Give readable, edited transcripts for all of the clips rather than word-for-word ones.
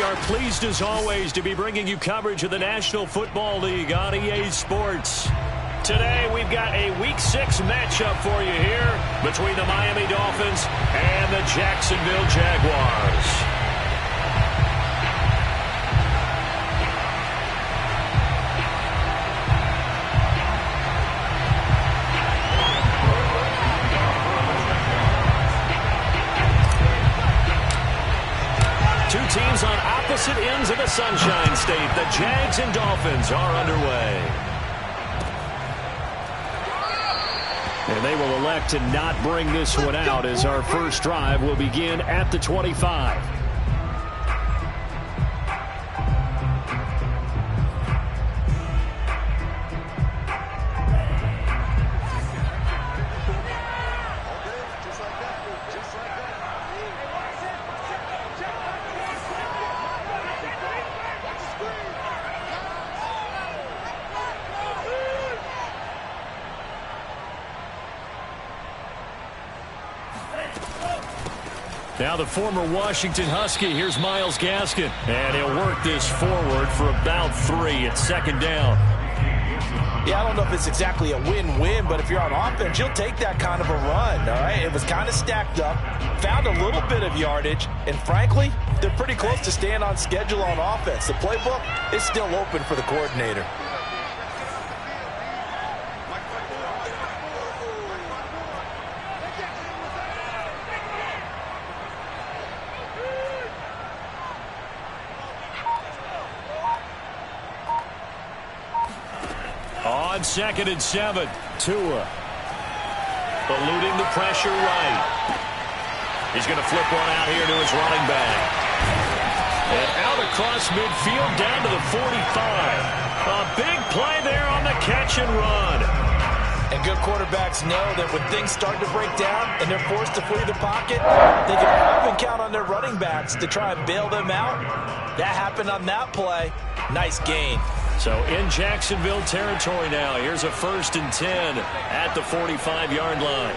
are pleased as always to be bringing you coverage of the National Football League on EA Sports. Today we've got a Week 6 matchup for you here between the Miami Dolphins and the Jacksonville Jaguars. Two teams on opposite ends of the Sunshine State. The Jags and Dolphins are underway. And they will elect to not bring this one out as our first drive will begin at the 25. Now the former Washington Husky, here's Myles Gaskin. And he'll work this forward for about 3 at second down. Yeah, I don't know if it's exactly a win-win, but if you're on offense, you'll take that kind of a run, all right? It was kind of stacked up, found a little bit of yardage, and frankly, they're pretty close to staying on schedule on offense. The playbook is still open for the coordinator. On 2nd and 7, Tua eluding the pressure right. He's going to flip one out here to his running back. And out across midfield down to the 45. A big play there on the catch and run. And good quarterbacks know that when things start to break down and they're forced to flee the pocket, they can often count on their running backs to try and bail them out. That happened on that play. Nice gain. So in Jacksonville territory now. Here's a 1st and 10 at the 45-yard line.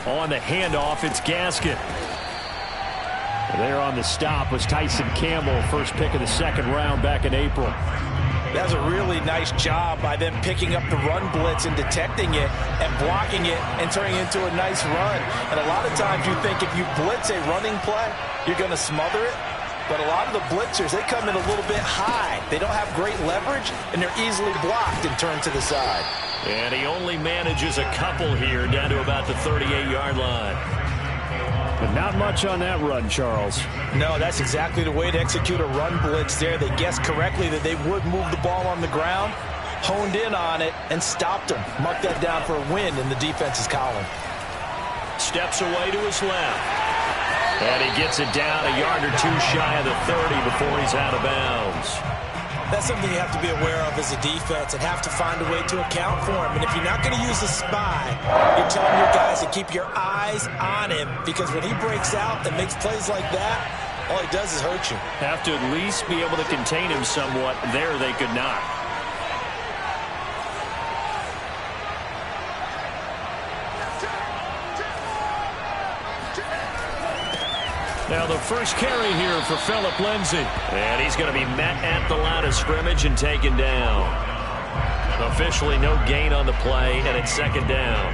On the handoff, it's Gaskin. There on the stop was Tyson Campbell, first pick of the 2nd round back in April. That's a really nice job by them picking up the run blitz and detecting it and blocking it and turning it into a nice run. And a lot of times you think if you blitz a running play, you're going to smother it. But a lot of the blitzers, they come in a little bit high. They don't have great leverage, and they're easily blocked and turned to the side. And he only manages a couple here down to about the 38-yard line. But not much on that run, Charles. No, that's exactly the way to execute a run blitz there. They guessed correctly that they would move the ball on the ground, honed in on it, and stopped them. Mark that down for a win in the defense's column. Steps away to his left. And he gets it down a yard or two shy of the 30 before he's out of bounds. That's something you have to be aware of as a defense and have to find a way to account for him. And if you're not going to use a spy, you're telling your guys to keep your eyes on him, because when he breaks out and makes plays like that, all he does is hurt you. Have to at least be able to contain him somewhat. There they could not. Now the first carry here for Phillip Lindsay. And he's going to be met at the line of scrimmage and taken down. Officially no gain on the play, and it's 2nd down.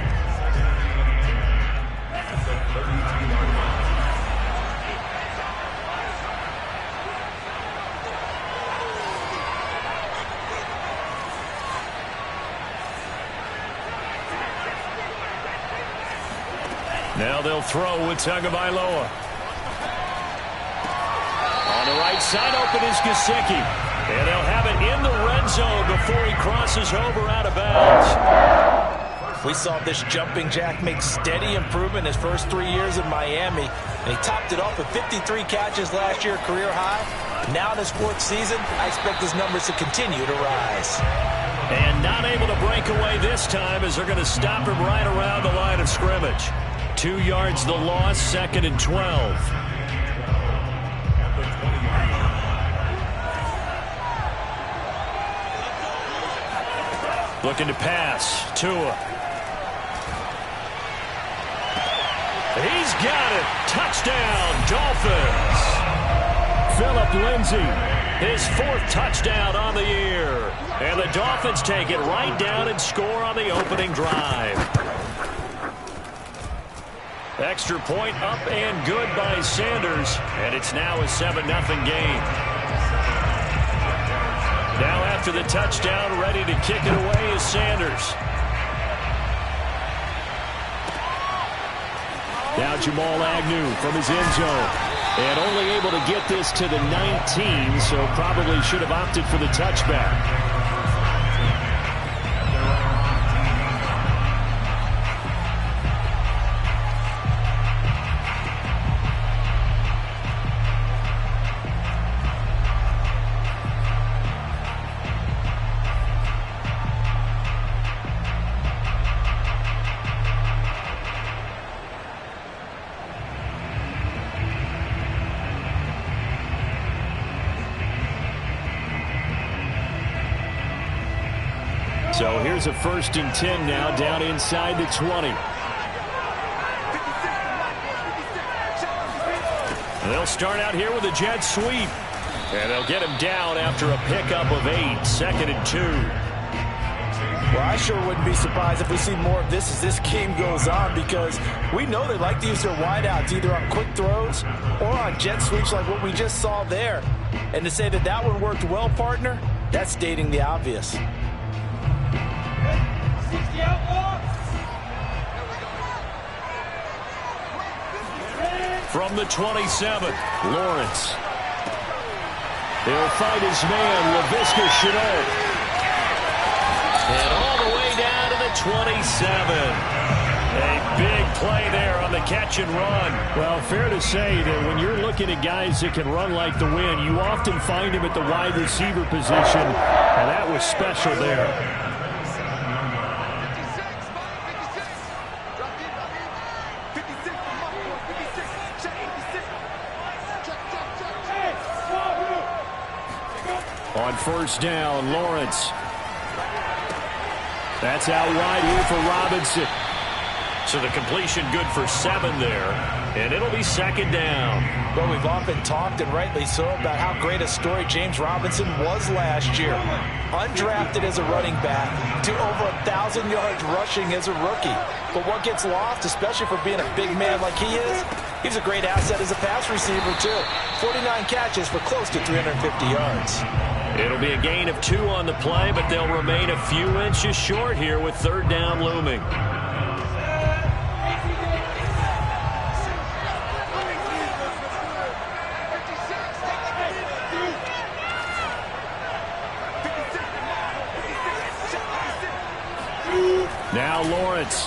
Now they'll throw with Tagovailoa. On the right side, open is Gesicki. And they'll have it in the red zone before he crosses over out of bounds. We saw this jumping jack make steady improvement his first 3 years in Miami. And he topped it off with 53 catches last year, career high. Now in his 4th season, I expect his numbers to continue to rise. And not able to break away this time as they're going to stop him right around the line of scrimmage. 2 yards the loss, 2nd and 12. Looking to pass. Tua. He's got it. Touchdown, Dolphins. Phillip Lindsay, his 4th touchdown on the year. And the Dolphins take it right down and score on the opening drive. Extra point up and good by Sanders. And it's now a 7-0 game. Now after the touchdown, ready to kick it away is Sanders. Now Jamal Agnew from his end zone. And only able to get this to the 19, so probably should have opted for the touchback. So here's a 1st and 10 now down inside the 20. They'll start out here with a jet sweep. And they'll get him down after a pickup of 8, 2nd and 2. Well, I sure wouldn't be surprised if we see more of this as this game goes on, because we know they like to use their wideouts either on quick throws or on jet sweeps like what we just saw there. And to say that that one worked well, partner, that's stating the obvious. From the 27, Lawrence. He'll fight his man, LaVisca Chenault. And all the way down to the 27. A big play there on the catch and run. Well, fair to say that when you're looking at guys that can run like the wind, you often find him at the wide receiver position, and that was special there. On 1st down, Lawrence. That's out wide here for Robinson. So the completion good for 7 there. And it'll be 2nd down. Well, we've often talked, and rightly so, about how great a story James Robinson was last year. Undrafted as a running back to over 1,000 yards rushing as a rookie. But what gets lost, especially for being a big man like he is, he's a great asset as a pass receiver, too. 49 catches for close to 350 yards. It'll be a gain of 2 on the play, but they'll remain a few inches short here with 3rd down looming. Now Lawrence.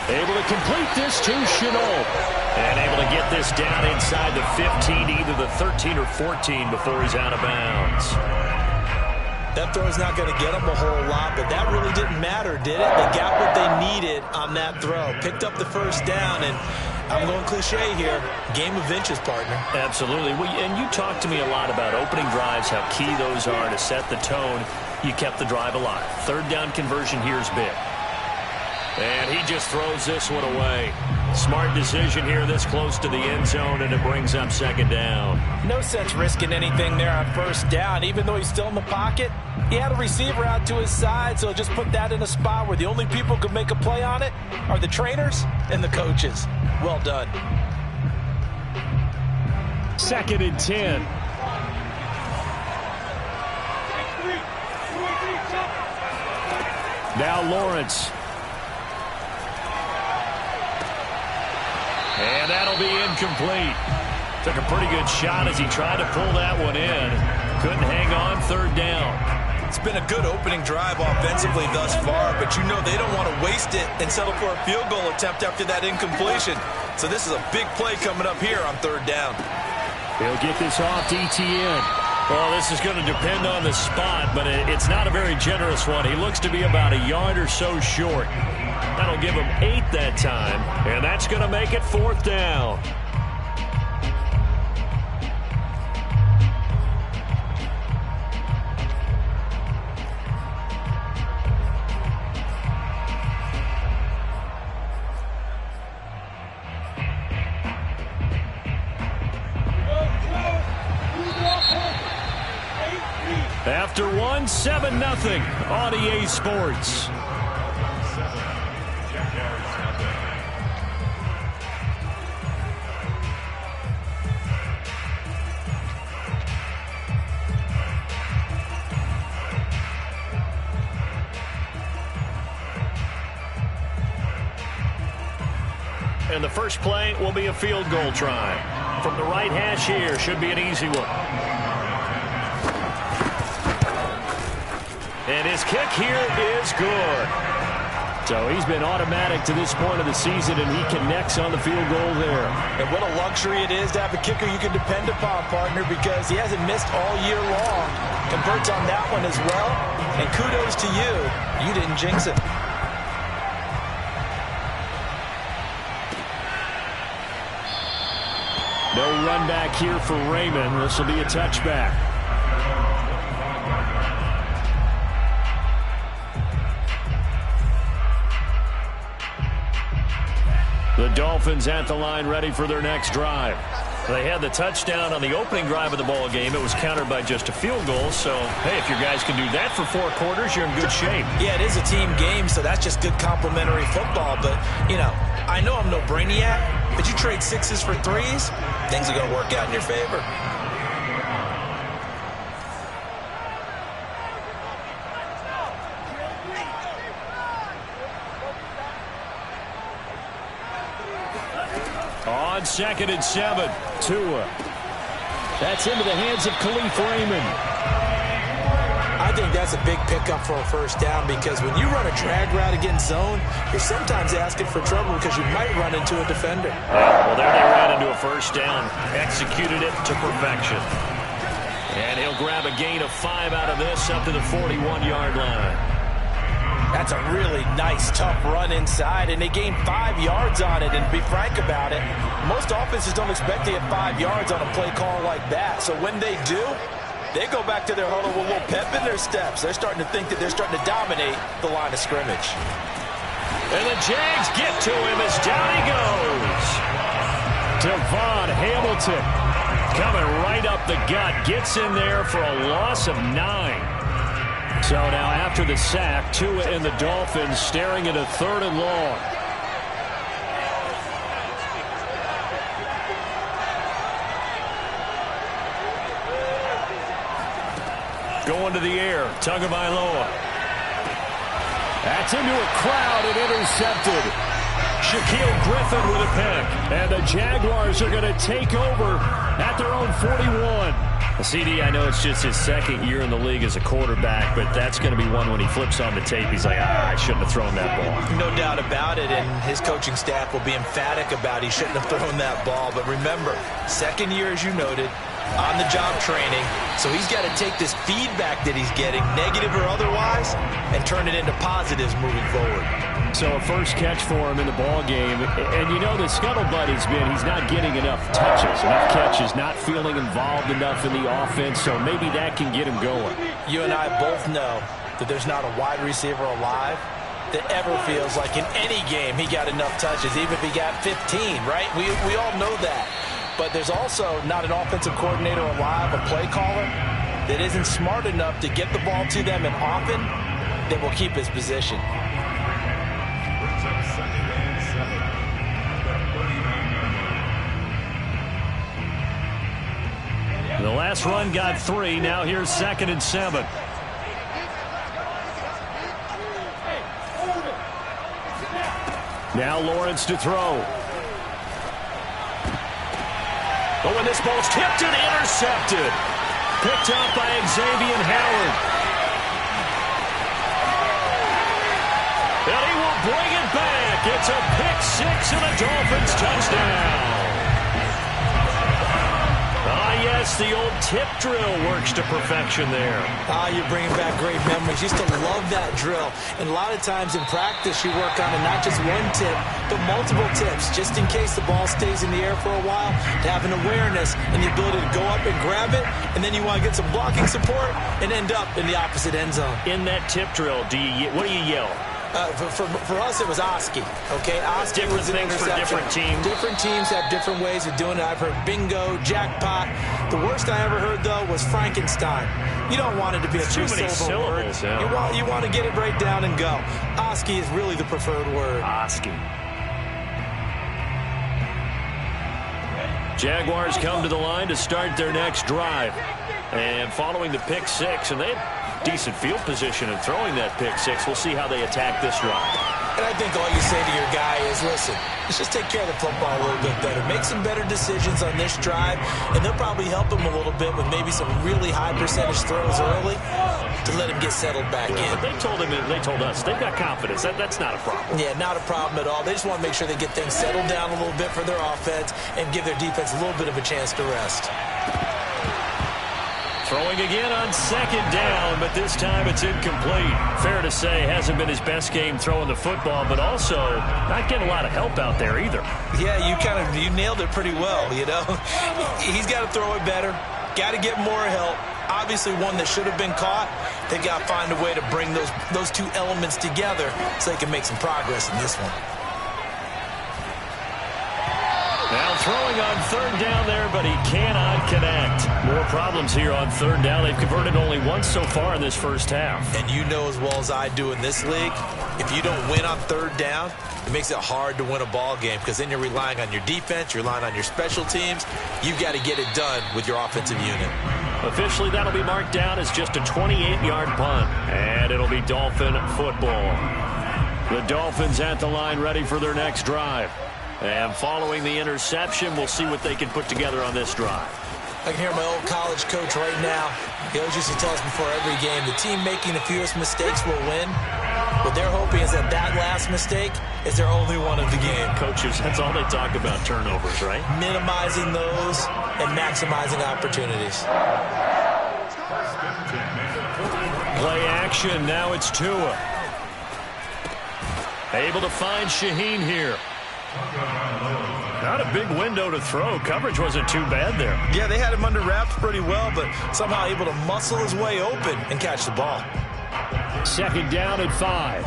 Able to complete this to Chenault. And able to get this down inside the 15, either the 13 or 14 before he's out of bounds. That throw's not going to get them a whole lot, but that really didn't matter, did it? They got what they needed on that throw. Picked up the 1st down, and I'm going cliche here. Game of inches, partner. Absolutely. And you talked to me a lot about opening drives, how key those are to set the tone. You kept the drive alive. 3rd down conversion here is big. And he just throws this one away. Smart decision here this close to the end zone, and it brings up 2nd down. No sense risking anything there on 1st down. Even though he's still in the pocket, he had a receiver out to his side, so just put that in a spot where the only people who can make a play on it are the trainers and the coaches. Well done. 2nd and 10. Now Lawrence. And that'll be incomplete. Took a pretty good shot as he tried to pull that one in. Couldn't hang on 3rd down. It's been a good opening drive offensively thus far, but you know they don't want to waste it and settle for a field goal attempt after that incompletion. So this is a big play coming up here on 3rd down. He'll get this off to ETN. Well, this is going to depend on the spot, but it's not a very generous one. He looks to be about a yard or so short. That'll give him 8 that time, and that's going to make it 4th down. After one, 7-0 on EA Sports. And the first play will be a field goal try. From the right hash here, should be an easy one. And his kick here is good. So he's been automatic to this point of the season, and he connects on the field goal there. And what a luxury it is to have a kicker you can depend upon, partner, because he hasn't missed all year long. Converts on that one as well. And kudos to you. You didn't jinx it. No run back here for Raymond. This will be a touchback. The Dolphins at the line ready for their next drive. They had the touchdown on the opening drive of the ball game. It was countered by just a field goal. So, hey, if your guys can do that for 4 quarters, you're in good shape. Yeah, it is a team game, so that's just good complimentary football. But, you know, I know I'm no brainiac, but you trade 6s for 3s, things are going to work out in your favor. On 2nd and 7, Tua. That's into the hands of Khalif Raymond. I think that's a big pickup for a first down, because when you run a drag route against zone, you're sometimes asking for trouble because you might run into a defender. Well, there they ran into a first down. Executed it to perfection. And he'll grab a gain of 5 out of this up to the 41-yard line. That's a really nice, tough run inside, and they gained 5 yards on it. And to be frank about it, most offenses don't expect to get 5 yards on a play call like that. So when they do, they go back to their huddle with a little pep in their steps. They're starting to think that they're starting to dominate the line of scrimmage. And the Jags get to him as down he goes. Devon Hamilton coming right up the gut. Gets in there for a loss of 9. So now after the sack, Tua and the Dolphins staring at a 3rd and long. Going to the air, Tagovailoa. That's into a crowd and intercepted. Shaquille Griffin with a pick. And the Jaguars are going to take over at their own 41. CD, I know it's just his 2nd year in the league as a quarterback, but that's going to be one when he flips on the tape. He's like, I shouldn't have thrown that ball. No doubt about it, and his coaching staff will be emphatic about he shouldn't have thrown that ball. But remember, 2nd year, as you noted, on-the-job training. So he's got to take this feedback that he's getting, negative or otherwise, and turn it into positives moving forward. So a first catch for him in the ball game. And you know the scuttlebutt has been he's not getting enough touches, enough catches, not feeling involved enough in the offense. So maybe that can get him going. You and I both know that there's not a wide receiver alive that ever feels like in any game he got enough touches, even if he got 15, right? We all know that. But there's also not an offensive coordinator alive, a play caller, that isn't smart enough to get the ball to them and often that will keep his position. The last run got 3. Now here's 2nd and 7. Now Lawrence to throw. But when this ball's tipped and intercepted. Picked up by Xavier Howard. And he will bring it back. It's a pick 6 and a Dolphins touchdown. Yes, the old tip drill works to perfection there. You're bringing back great memories. Used to love that drill. And a lot of times in practice, you work on it, not just one tip, but multiple tips, just in case the ball stays in the air for a while, to have an awareness and the ability to go up and grab it, and then you want to get some blocking support and end up in the opposite end zone. In that tip drill, what do you yell? For us, it was Oski. Okay, Oski different was an things interception. for different teams. Different teams have different ways of doing it. I've heard bingo, jackpot. The worst I ever heard, though, was Frankenstein. You don't want it to be a three-syllable word. Yeah. You want to get it right down and go. Oski is really the preferred word. Oski. Jaguars come to the line to start their next drive. And following the pick six, and they had decent field position in throwing that pick six. We'll see how they attack this drive. And I think all you say to your guy is, listen, let's just take care of the football a little bit better. Make some better decisions on this drive, and they'll probably help him a little bit with maybe some really high percentage throws early to let him get settled back in. But they told us they've got confidence. That's not a problem. Yeah, not a problem at all. They just want to make sure they get things settled down a little bit for their offense and give their defense a little bit of a chance to rest. Throwing again on second down, but this time it's incomplete. Fair to say, hasn't been his best game throwing the football, but also not getting a lot of help out there either. Yeah, you nailed it pretty well, you know. He's got to throw it better, got to get more help. Obviously one that should have been caught. They've got to find a way to bring those two elements together so they can make some progress in this one. Now throwing on third down there, but he cannot connect. More problems here on third down. They've converted only once so far in this first half. And you know as well as I do in this league, if you don't win on third down, it makes it hard to win a ball game because then you're relying on your defense, you're relying on your special teams. You've got to get it done with your offensive unit. Officially, that'll be marked down as just a 28-yard punt. And it'll be Dolphin football. The Dolphins at the line ready for their next drive. And following the interception, we'll see what they can put together on this drive. I can hear my old college coach right now. He always used to tell us before every game, the team making the fewest mistakes will win. What they're hoping is that last mistake is their only one of the game. Coaches, that's all they talk about, turnovers, right? Minimizing those and maximizing opportunities. Play action. Now it's Tua. Able to find Shaheen here. Not a big window to throw. Coverage wasn't too bad there. Yeah, they had him under wraps pretty well, but somehow able to muscle his way open and catch the ball. Second down at 5.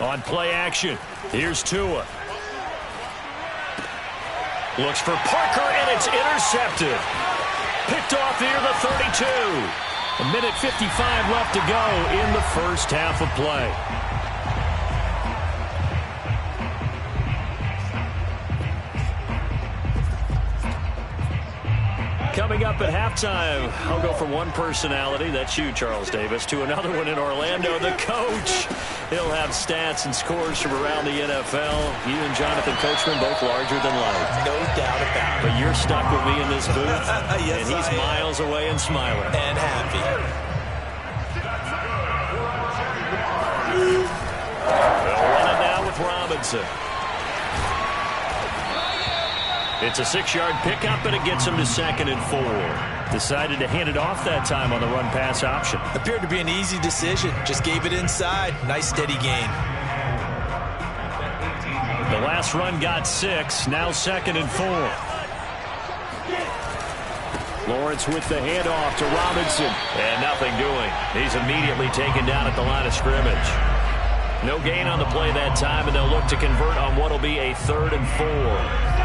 On play action, here's Tua. Looks for Parker, and it's intercepted. Picked off near the 32. A minute 55 left to go in the first half of play. Coming up at halftime, I'll go from one personality, that's you, Charles Davis, to another one in Orlando, the coach. He'll have stats and scores from around the NFL. You and Jonathan Coachman, both larger than life. No doubt about it. But you're stuck with me in this booth, yes, and he's miles away and smiling. And happy. They'll run it now with Robinson. It's a 6-yard pickup, and it gets him to 2nd and 4. Decided to hand it off that time on the run-pass option. Appeared to be an easy decision. Just gave it inside. Nice, steady gain. The last run got 6. Now 2nd and 4. Lawrence with the handoff to Robinson. And nothing doing. He's immediately taken down at the line of scrimmage. No gain on the play that time, and they'll look to convert on what will be a 3rd and 4.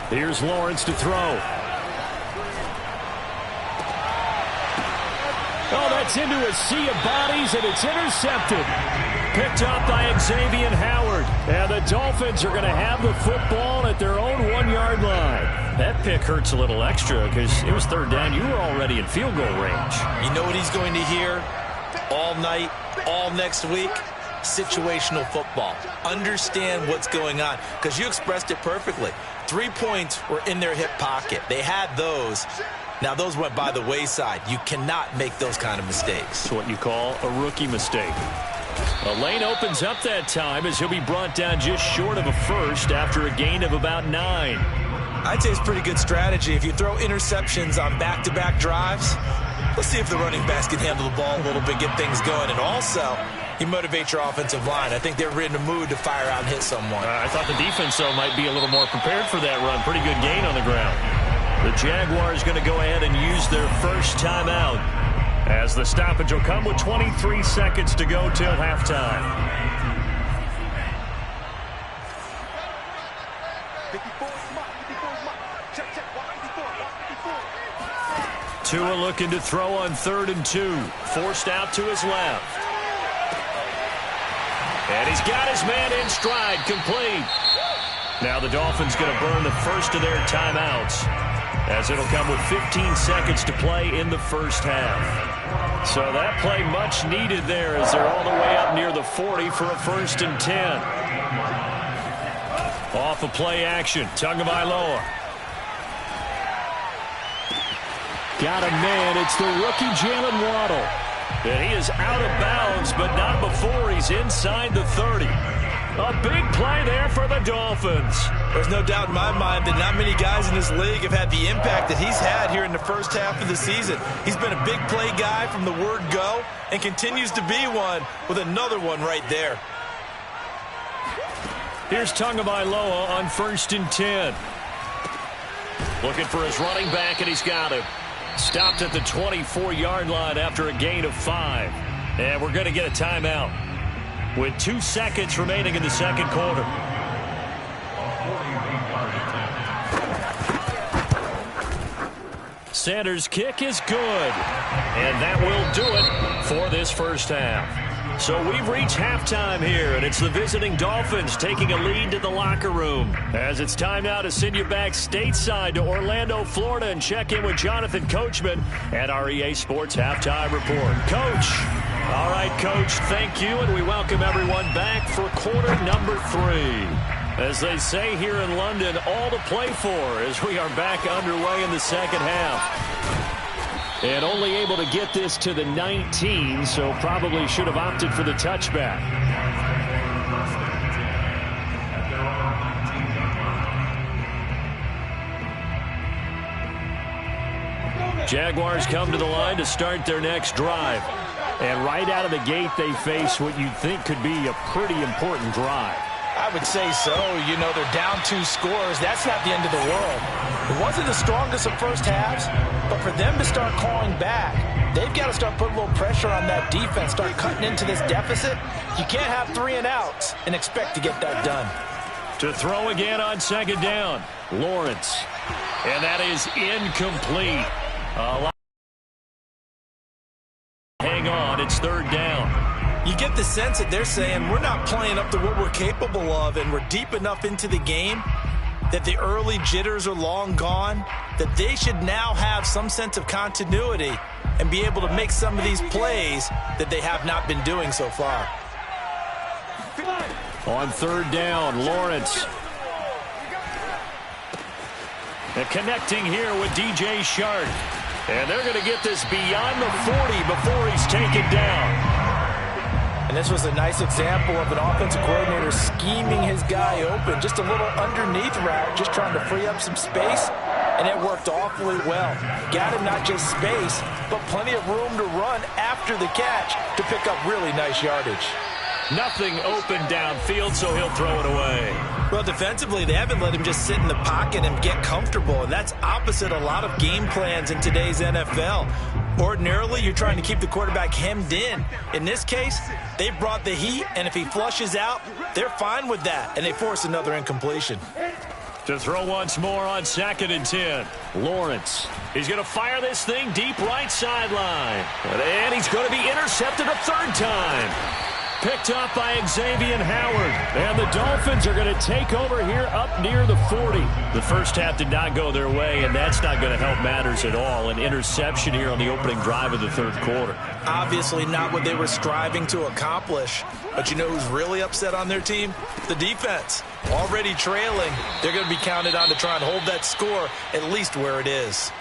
Here's Lawrence to throw. Oh, that's into a sea of bodies, and it's intercepted. Picked up by Xavier Howard. And the Dolphins are going to have the football at their own 1-yard line. That pick hurts a little extra because it was 3rd down. You were already in field goal range. You know what he's going to hear all night, all next week? Situational football. Understand what's going on, because you expressed it perfectly. 3 points were in their hip pocket. They had those. Now those went by the wayside. You cannot make those kind of mistakes. It's what you call a rookie mistake. A lane opens up that time as he'll be brought down just short of a first after a gain of about 9. I'd say it's pretty good strategy. If you throw interceptions on back-to-back drives, Let's see if the running backs can handle the ball a little bit, get things going. And also, you motivate your offensive line. I think they're in the mood to fire out and hit someone. I thought the defense, though, might be a little more prepared for that run. Pretty good gain on the ground. The Jaguars going to go ahead and use their first timeout, as the stoppage will come with 23 seconds to go till halftime. Tua looking to throw on 3rd and 2. Forced out to his left. And he's got his man in stride, complete. Now the Dolphins going to burn the first of their timeouts, as it'll come with 15 seconds to play in the first half. So that play much needed there, as they're all the way up near the 40 for a 1st and 10. Off of play action, Tagovailoa. Got a man. It's the rookie Jalen Waddle. And he is out of bounds, but not before he's inside the 30. A big play there for the Dolphins. There's no doubt in my mind that not many guys in this league have had the impact that he's had here in the first half of the season. He's been a big play guy from the word go and continues to be one with another one right there. Here's Tagovailoa on 1st and 10. Looking for his running back, and he's got him. Stopped at the 24-yard line after a gain of 5. And we're going to get a timeout with 2 seconds remaining in the second quarter. Sanders' kick is good. And that will do it for this first half. So we've reached halftime here, and it's the visiting Dolphins taking a lead to the locker room, as it's time now to send you back stateside to Orlando, Florida, and check in with Jonathan Coachman at our EA Sports Halftime Report. Coach. All right, Coach, thank you, and we welcome everyone back for quarter number 3. As they say here in London, all to play for as we are back underway in the second half. And only able to get this to the 19, so probably should have opted for the touchback. Jaguars come to the line to start their next drive. And right out of the gate, they face what you'd think could be a pretty important drive. I would say so. You know, they're down 2 scores. That's not the end of the world. It wasn't the strongest of first halves, but for them to start calling back, they've got to start putting a little pressure on that defense, start cutting into this deficit. You can't have 3 and outs and expect to get that done. To throw again on 2nd down, Lawrence. And that is incomplete. Hang on, it's 3rd down. You get the sense that they're saying we're not playing up to what we're capable of, and we're deep enough into the game that the early jitters are long gone, that they should now have some sense of continuity and be able to make some of these plays that they have not been doing so far. On 3rd down, Lawrence. And connecting here with DJ Shark. And they're going to get this beyond the 40 before he's taken down. And this was a nice example of an offensive coordinator scheming his guy open. Just a little underneath route, just trying to free up some space, and it worked awfully well. Got him not just space, but plenty of room to run after the catch to pick up really nice yardage. Nothing open downfield, so he'll throw it away. Well, defensively, they haven't let him just sit in the pocket and get comfortable, and that's opposite a lot of game plans in today's NFL. Ordinarily, you're trying to keep the quarterback hemmed in. In this case, they brought the heat, and if he flushes out, they're fine with that, and they force another incompletion. To throw once more on 2nd and 10. Lawrence. He's going to fire this thing deep right sideline. And he's going to be intercepted a 3rd time. Picked up by Xavier Howard. And the Dolphins are going to take over here up near the 40. The first half did not go their way, and that's not going to help matters at all. An interception here on the opening drive of the 3rd quarter. Obviously not what they were striving to accomplish. But you know who's really upset on their team? The defense. Already trailing, they're going to be counted on to try and hold that score at least where it is.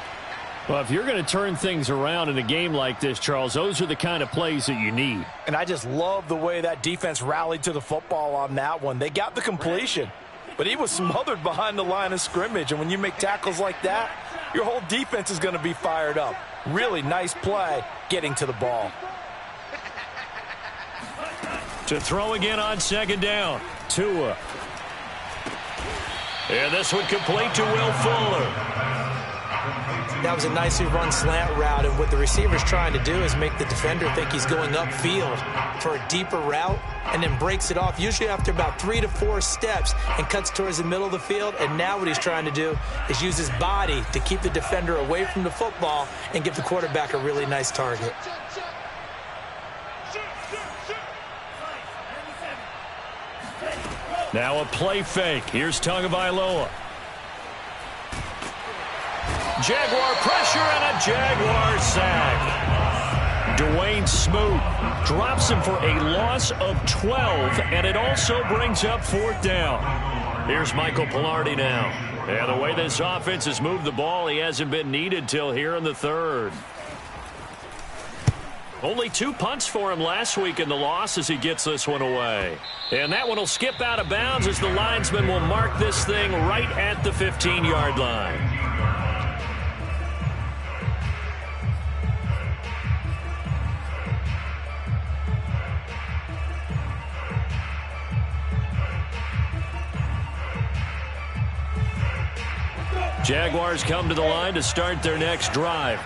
Well, if you're going to turn things around in a game like this, Charles, those are the kind of plays that you need. And I just love the way that defense rallied to the football on that one. They got the completion, but he was smothered behind the line of scrimmage. And when you make tackles like that, your whole defense is going to be fired up. Really nice play getting to the ball. To throw again on second down. Tua. And this one complete to Will Fuller. That was a nicely run slant route, and what the receiver's trying to do is make the defender think he's going upfield for a deeper route and then breaks it off, usually after about 3 to 4 steps, and cuts towards the middle of the field. And now what he's trying to do is use his body to keep the defender away from the football and give the quarterback a really nice target. Now a play fake. Here's Tagovailoa. Jaguar pressure and a Jaguar sack. Dwayne Smoot drops him for a loss of 12, and it also brings up 4th down. Here's Michael Pilardi now. And the way this offense has moved the ball, he hasn't been needed till here in the 3rd. Only 2 punts for him last week in the loss as he gets this one away. And that one will skip out of bounds as the linesman will mark this thing right at the 15-yard line. Jaguars come to the line to start their next drive.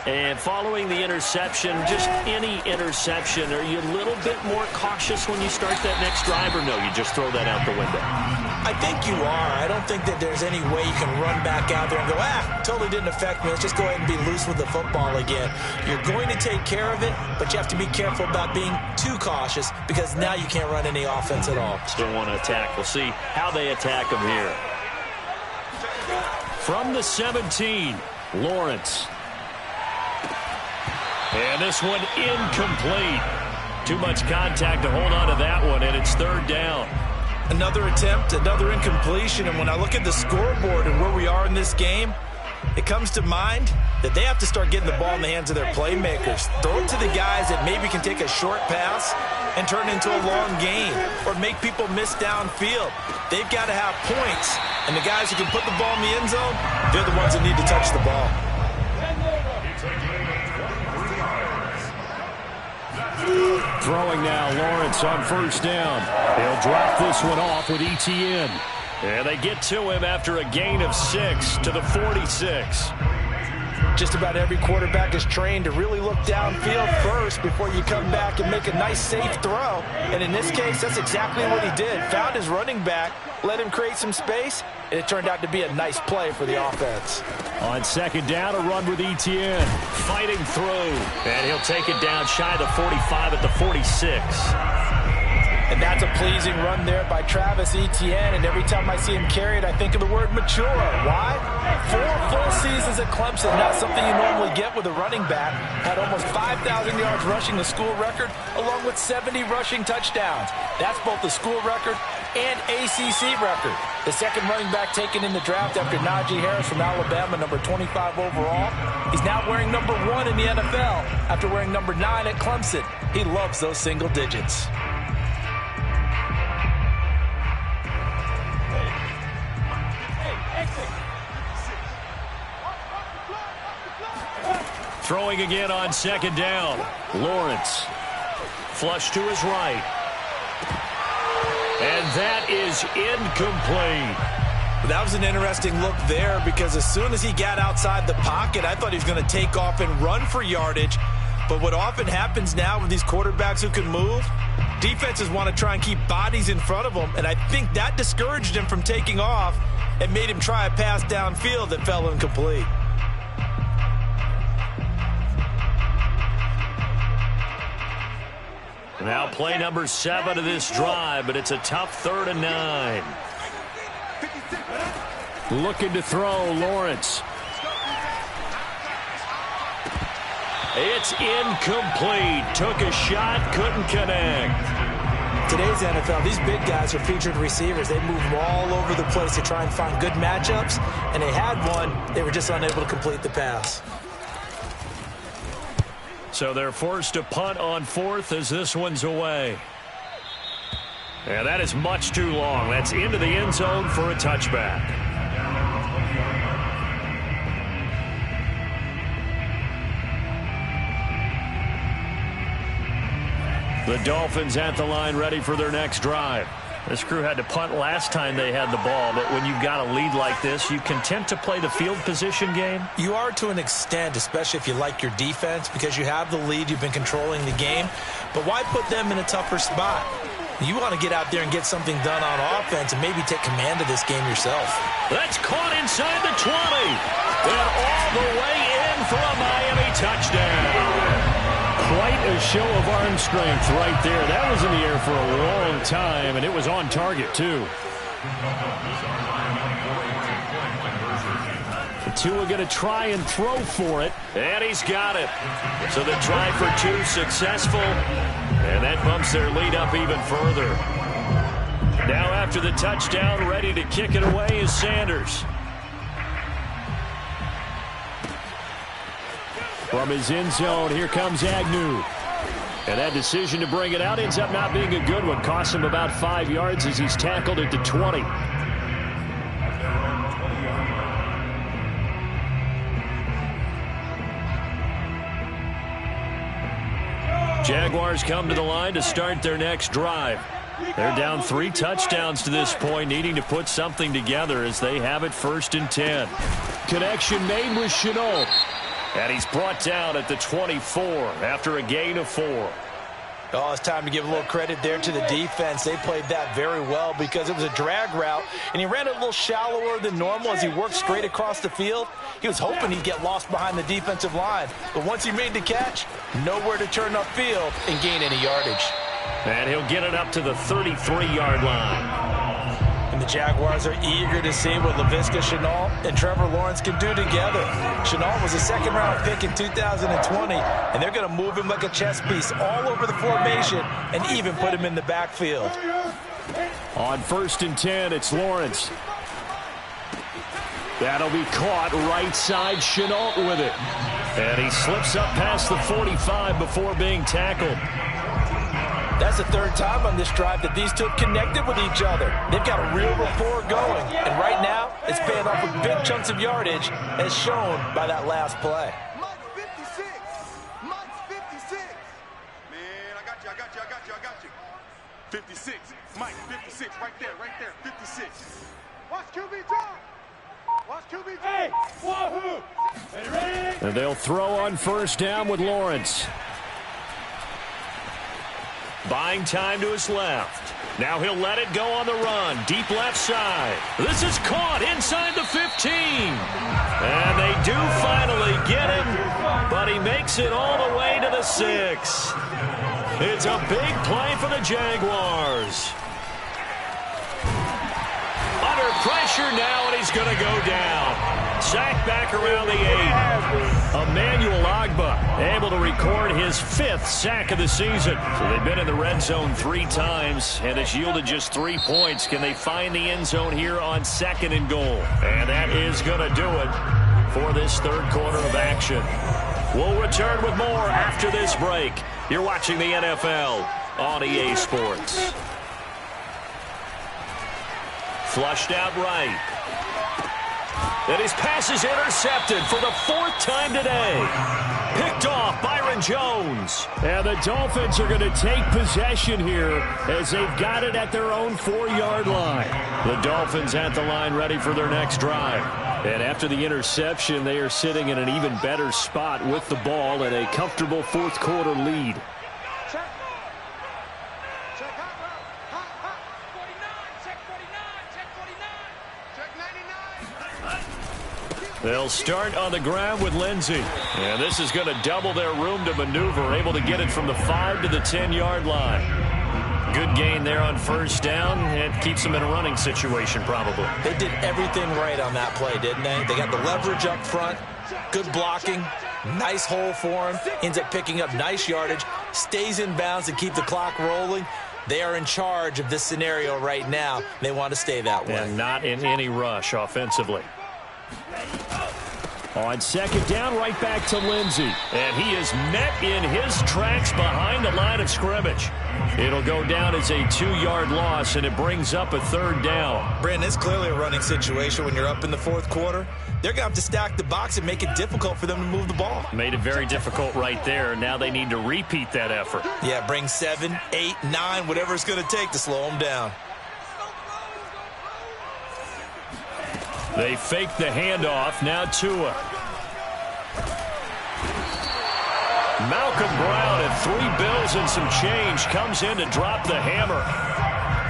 And following the interception, just any interception, are you a little bit more cautious when you start that next drive, or no, you just throw that out the window? I think you are. I don't think that there's any way you can run back out there and go, totally didn't affect me. Let's just go ahead and be loose with the football again. You're going to take care of it, but you have to be careful about being too cautious because now you can't run any offense at all. Still want to attack. We'll see how they attack them here. From the 17, Lawrence. And this one incomplete. Too much contact to hold on to that one, and it's 3rd down. Another attempt, another incompletion, and when I look at the scoreboard and where we are in this game, it comes to mind that they have to start getting the ball in the hands of their playmakers. Throw it to the guys that maybe can take a short pass and turn it into a long gain or make people miss downfield. They've got to have points, and the guys who can put the ball in the end zone, they're the ones that need to touch the ball. Throwing now, Lawrence on 1st down. He'll drop this one off with ETN. And they get to him after a gain of 6 to the 46. Just about every quarterback is trained to really look downfield first before you come back and make a nice, safe throw. And in this case, that's exactly what he did. Found his running back, let him create some space, and it turned out to be a nice play for the offense. On 2nd down, a run with ETN. Fighting through. And he'll take it down shy of the 45 at the 46. And that's a pleasing run there by Travis Etienne. And every time I see him carry it, I think of the word mature. Why? 4 full seasons at Clemson, not something you normally get with a running back. Had almost 5,000 yards rushing, the school record, along with 70 rushing touchdowns. That's both the school record and ACC record. The second running back taken in the draft after Najee Harris from Alabama, number 25 overall. He's now wearing number 1 in the NFL after wearing number 9 at Clemson. He loves those single digits. Throwing again on 2nd down. Lawrence. Flush to his right. And that is incomplete. That was an interesting look there because as soon as he got outside the pocket, I thought he was going to take off and run for yardage. But what often happens now with these quarterbacks who can move, defenses want to try and keep bodies in front of them. And I think that discouraged him from taking off and made him try a pass downfield that fell incomplete. Now play number 7 of this drive, but it's a tough 3rd and 9. Looking to throw, Lawrence. It's incomplete. Took a shot, couldn't connect. Today's NFL, these big guys are featured receivers. They move all over the place to try and find good matchups, and they had one. They were just unable to complete the pass. So they're forced to punt on 4th as this one's away. And that is much too long. That's into the end zone for a touchback. The Dolphins at the line ready for their next drive. This crew had to punt last time they had the ball, but when you've got a lead like this, you content to play the field position game? You are to an extent, especially if you like your defense, because you have the lead, you've been controlling the game. But why put them in a tougher spot? You want to get out there and get something done on offense and maybe take command of this game yourself. That's caught inside the 20. And all the way in for a Miami touchdown. Quite a show of arm strength right there. That was in the air for a long time, and it was on target, too. The two are going to try and throw for it. And he's got it. So the try for two successful. And that bumps their lead up even further. Now after the touchdown, ready to kick it away is Sanders. From his end zone, here comes Agnew. And that decision to bring it out ends up not being a good one. Costs him about 5 yards as he's tackled at the 20. Jaguars come to the line to start their next drive. They're down 3 touchdowns to this point, needing to put something together as they have it 1st and 10. Connection made with Chenault. And he's brought down at the 24 after a gain of 4. Oh, it's time to give a little credit there to the defense. They played that very well because it was a drag route, and he ran it a little shallower than normal as he worked straight across the field. He was hoping he'd get lost behind the defensive line, but once he made the catch, nowhere to turn upfield and gain any yardage. And he'll get it up to the 33-yard line. And the Jaguars are eager to see what Laviska Shenault and Trevor Lawrence can do together. Shenault was a second-round pick in 2020, and they're going to move him like a chess piece all over the formation and even put him in the backfield. On 1st and 10, it's Lawrence. That'll be caught right side, Shenault with it. And he slips up past the 45 before being tackled. That's the 3rd time on this drive that these two have connected with each other. They've got a real rapport going. And right now, it's paying off with big chunks of yardage, as shown by that last play. Mike 56. Mike 56. Man, I got you. 56. Mike 56, right there, 56. Watch QB draw. Watch QB draw. Hey, wahoo. Ready? And they'll throw on 1st down with Lawrence. Buying time to his left. Now he'll let it go on the run. Deep left side. This is caught inside the 15. And they do finally get him, but he makes it all the way to the 6. It's a big play for the Jaguars. Under pressure now, and he's going to go down. Sacked back around the 8. Emmanuel Ogbah able to record his 5th sack of the season. So they've been in the red zone 3 times, and it's yielded just 3 points. Can they find the end zone here on 2nd and goal? And that is going to do it for this 3rd quarter of action. We'll return with more after this break. You're watching the NFL on EA Sports. Flushed out right. And his pass is intercepted for the 4th time today. Picked off Byron Jones. And the Dolphins are going to take possession here as they've got it at their own 4-yard line. The Dolphins at the line ready for their next drive. And after the interception, they are sitting in an even better spot with the ball and a comfortable 4th quarter lead. They'll start on the ground with Lindsey. And this is going to double their room to maneuver, able to get it from the 5 to the 10-yard line. Good gain there on 1st down. It keeps them in a running situation, probably. They did everything right on that play, didn't they? They got the leverage up front, good blocking, nice hole for him, ends up picking up nice yardage, stays in bounds to keep the clock rolling. They are in charge of this scenario right now. They want to stay that way. And not in any rush offensively. On second down, right back to Lindsey. And he is met in his tracks behind the line of scrimmage. It'll go down as a 2-yard loss, and it brings up a 3rd down. Brandon, it's clearly a running situation when you're up in the 4th quarter. They're going to have to stack the box and make it difficult for them to move the ball. Made it very difficult right there. Now they need to repeat that effort. Yeah, bring 7, 8, 9, whatever it's going to take to slow them down. They fake the handoff. Now Tua. Malcolm Brown at 3 bills and some change comes in to drop the hammer.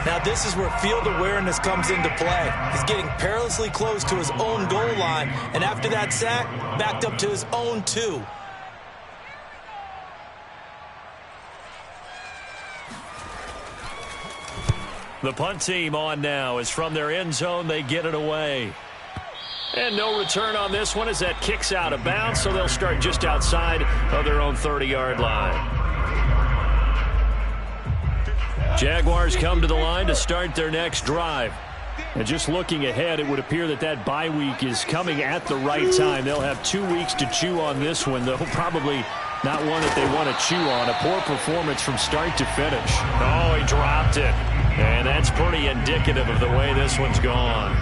Now this is where field awareness comes into play. He's getting perilously close to his own goal line, and after that sack, backed up to his own 2. The punt team on now is from their end zone. They get it away. And no return on this one as that kicks out of bounds, so they'll start just outside of their own 30-yard line. Jaguars come to the line to start their next drive. And just looking ahead, it would appear that that bye week is coming at the right time. They'll have 2 weeks to chew on this one, though probably not one that they want to chew on. A poor performance from start to finish. Oh, he dropped it. And that's pretty indicative of the way this one's gone.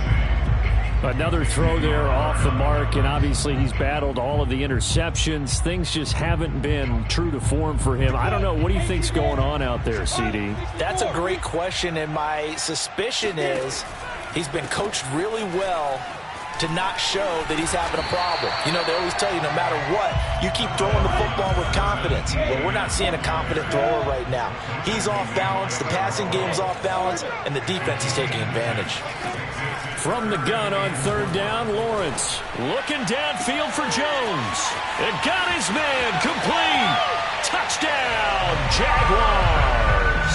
Another throw there off the mark, and obviously he's battled all of the interceptions. Things just haven't been true to form for him. I don't know. What do you think's going on out there, CD? That's a great question, and my suspicion is he's been coached really well to not show that he's having a problem. You know, they always tell you no matter what, you keep throwing the football with confidence. Well, we're not seeing a confident thrower right now. He's off balance, the passing game's off balance, and the defense is taking advantage. From the gun on 3rd down, Lawrence looking downfield for Jones. It got his man complete. Touchdown, Jaguars.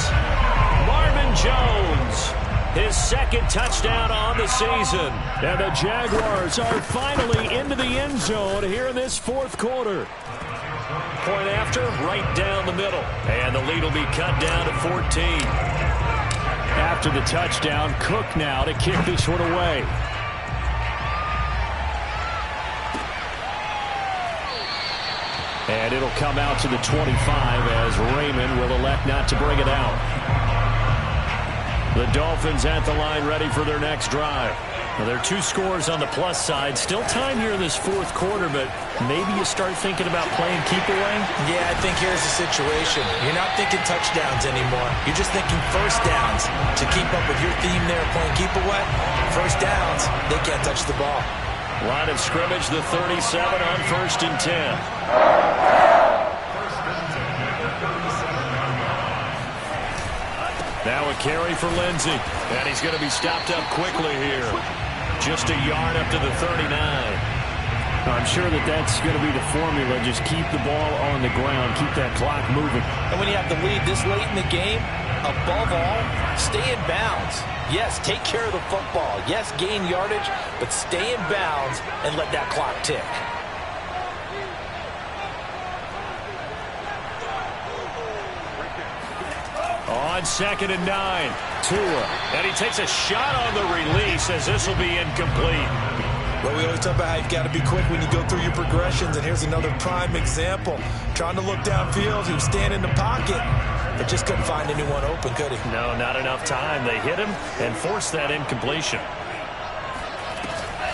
Marvin Jones, his 2nd touchdown on the season. And the Jaguars are finally into the end zone here in this 4th quarter. Point after, right down the middle. And the lead will be cut down to 14. After the touchdown, Cook now to kick this one away. And it'll come out to the 25 as Raymond will elect not to bring it out. The Dolphins at the line ready for their next drive. Well, there are 2 scores on the plus side. Still time here in this 4th quarter, but maybe you start thinking about playing keep away? Yeah, I think here's the situation. You're not thinking touchdowns anymore. You're just thinking first downs. To keep up with your theme there, playing keep away, first downs, they can't touch the ball. Line of scrimmage, the 37 on 1st and 10. Now a carry for Lindsey. And he's going to be stopped up quickly here. Just a yard up to the 39. I'm sure that that's going to be the formula. Just keep the ball on the ground. Keep that clock moving. And when you have the lead this late in the game, above all, stay in bounds. Yes, take care of the football. Yes, gain yardage, but stay in bounds and let that clock tick. On 2nd and 9, Tua. And he takes a shot on the release as this will be incomplete. Well, we always talk about how you've got to be quick when you go through your progressions, and here's another prime example. Trying to look downfield, he was standing in the pocket, but just couldn't find anyone open, could he? No, not enough time. They hit him and forced that incompletion.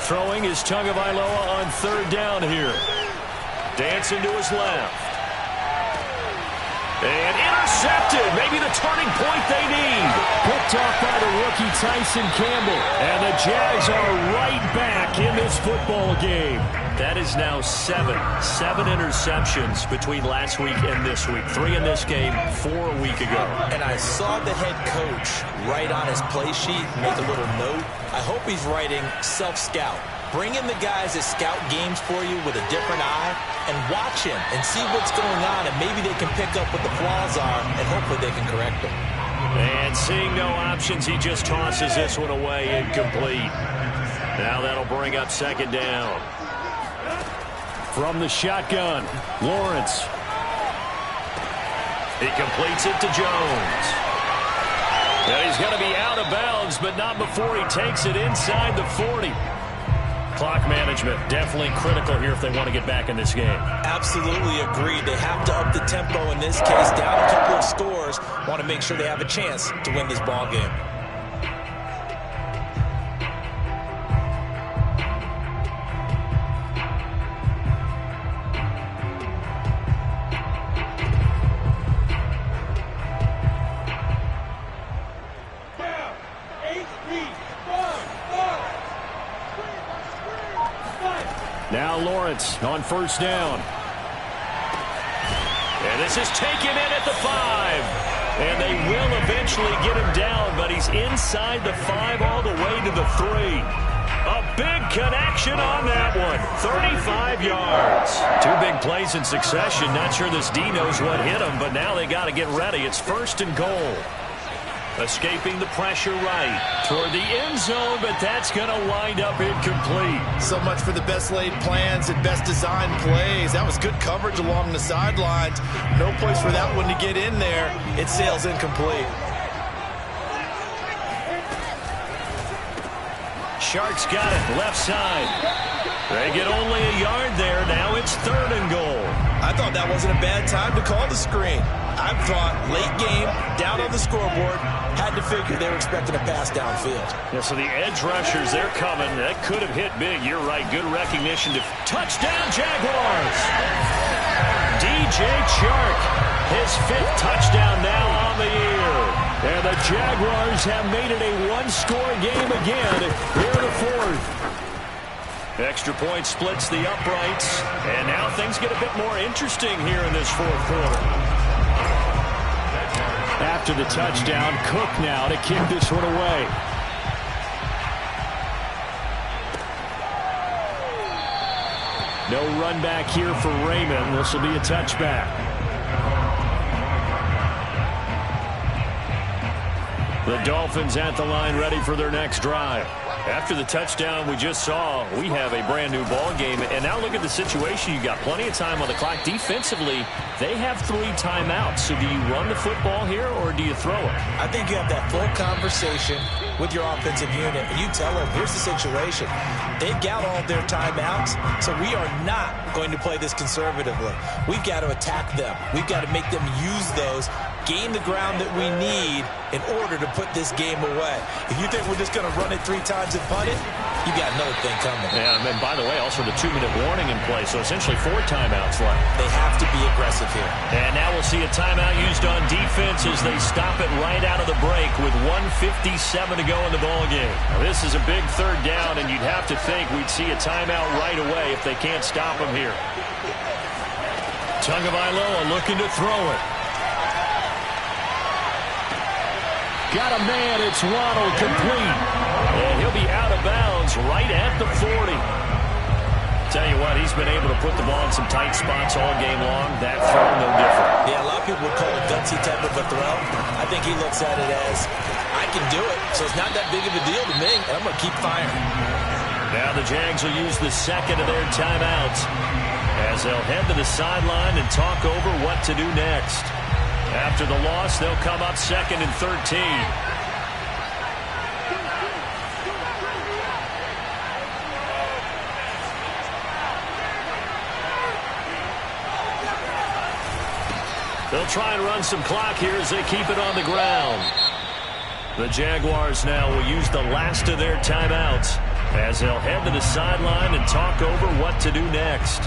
Throwing is Tagovailoa on 3rd down here. Dancing to his left. And intercepted. Maybe the turning point they need. Picked off by the rookie Tyson Campbell. And the Jags are right back in this football game. That is now 7 interceptions between last week and this week. 3 in this game, 4 a week ago. And I saw the head coach write on his play sheet, make a little note. I hope he's writing self-scout. Bring in the guys that scout games for you with a different eye and watch him and see what's going on, and maybe they can pick up what the flaws are, and hopefully they can correct them. And seeing no options, he just tosses this one away, incomplete. Now that'll bring up 2nd down. From the shotgun, Lawrence. He completes it to Jones. And he's going to be out of bounds, but not before he takes it inside the 40. Clock management, definitely critical here if they want to get back in this game. Absolutely agreed. They have to up the tempo in this case. Down a couple of scores. Want to make sure they have a chance to win this ball game. Now Lawrence on first down. And this is taken in at the 5. And they will eventually get him down, but he's inside the 5 all the way to the 3. A big connection on that one. 35 yards. 2 big plays in succession. Not sure this D knows what hit him, but now they got to get ready. It's first and goal. Escaping the pressure right toward the end zone, but that's going to wind up incomplete. So much for the best laid plans and best designed plays. That was good coverage along the sidelines. No place for that one to get in there. It sails incomplete. Shark's got it left side. They get only a yard there. Now it's third and goal. I thought that wasn't a bad time to call the screen. I thought late game, down on the scoreboard, had to figure they were expecting a pass downfield. Yeah, so the edge rushers, they're coming. That could have hit big. You're right. Good recognition. Touchdown, Jaguars. DJ Chark, his 5th touchdown now on the year. And the Jaguars have made it a one-score game again here in the 4th. Extra point splits the uprights. And now things get a bit more interesting here in this 4th quarter. After the touchdown, Cook now to kick this one away. No run back here for Raymond. This will be a touchback. The Dolphins at the line ready for their next drive. After the touchdown we just saw, we have a brand new ball game. And now look at the situation. You got plenty of time on the clock. Defensively, they have 3 timeouts. So do you run the football here or do you throw it? I think you have that full conversation with your offensive unit. And you tell them, here's the situation. They've got all their timeouts, so we are not going to play this conservatively. We've got to attack them. We've got to make them use those, gain the ground that we need in order to put this game away. If you think we're just going to run it 3 times and punt it, you got another thing coming. Yeah, and by the way, also the 2-minute warning in play, so essentially 4 timeouts left. They have to be aggressive here. And now we'll see a timeout used on defense as they stop it right out of the break with 1:57 to go in the ball game. Now, this is a big 3rd down, and you'd have to think we'd see a timeout right away if they can't stop him here. Tagovailoa looking to throw it. Got a man. It's Waddle, complete. And he'll be out of bounds right at the 40. Tell you what, he's been able to put the ball in some tight spots all game long. That throw, no different. Yeah, a lot of people would call it gutsy type of a throw. I think he looks at it as, I can do it, so it's not that big of a deal to me, and I'm going to keep firing. Now the Jags will use the 2nd of their timeouts as they'll head to the sideline and talk over what to do next. After the loss, they'll come up 2nd and 13. They'll try and run some clock here as they keep it on the ground. The Jaguars now will use the last of their timeouts as they'll head to the sideline and talk over what to do next.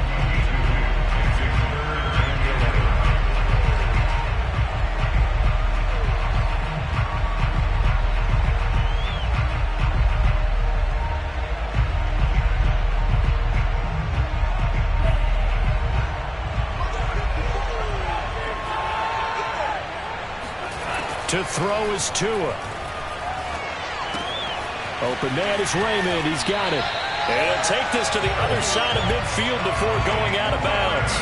To throw is Tua. Open man is Raymond. He's got it. And he'll take this to the other side of midfield before going out of bounds.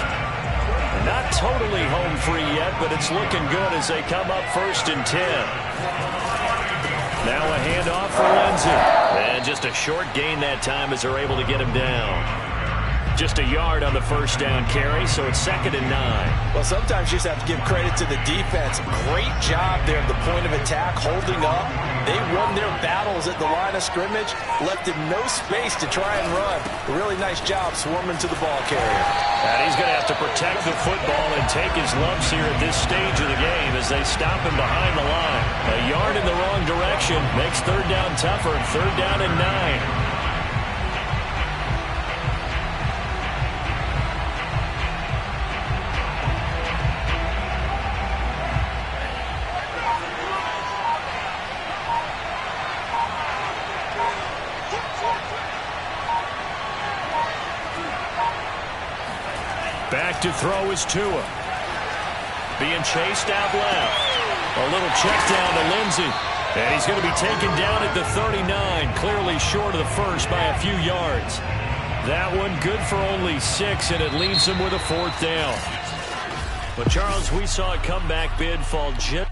Not totally home free yet, but it's looking good as they come up 1st and 10. Now a handoff for Lindsey. And just a short gain that time as they're able to get him down. Just a yard on the 1st down carry, so it's 2nd and 9. Well, sometimes you just have to give credit to the defense. Great job there at the point of attack, holding up, They won their battles at the line of scrimmage, left him no space to try and run. A really nice job swarming to the ball carrier. And he's going to have to protect the football and take his lumps here at this stage of the game as they stop him behind the line. A yard in the wrong direction makes third down tougher. Third down and 9. Back to throw is Tua. Being chased out left. A little check down to Lindsey. And he's going to be taken down at the 39. Clearly short of the first by a few yards. That one good for only 6, and it leaves him with a 4th down. But, Charles, we saw a comeback bid fall just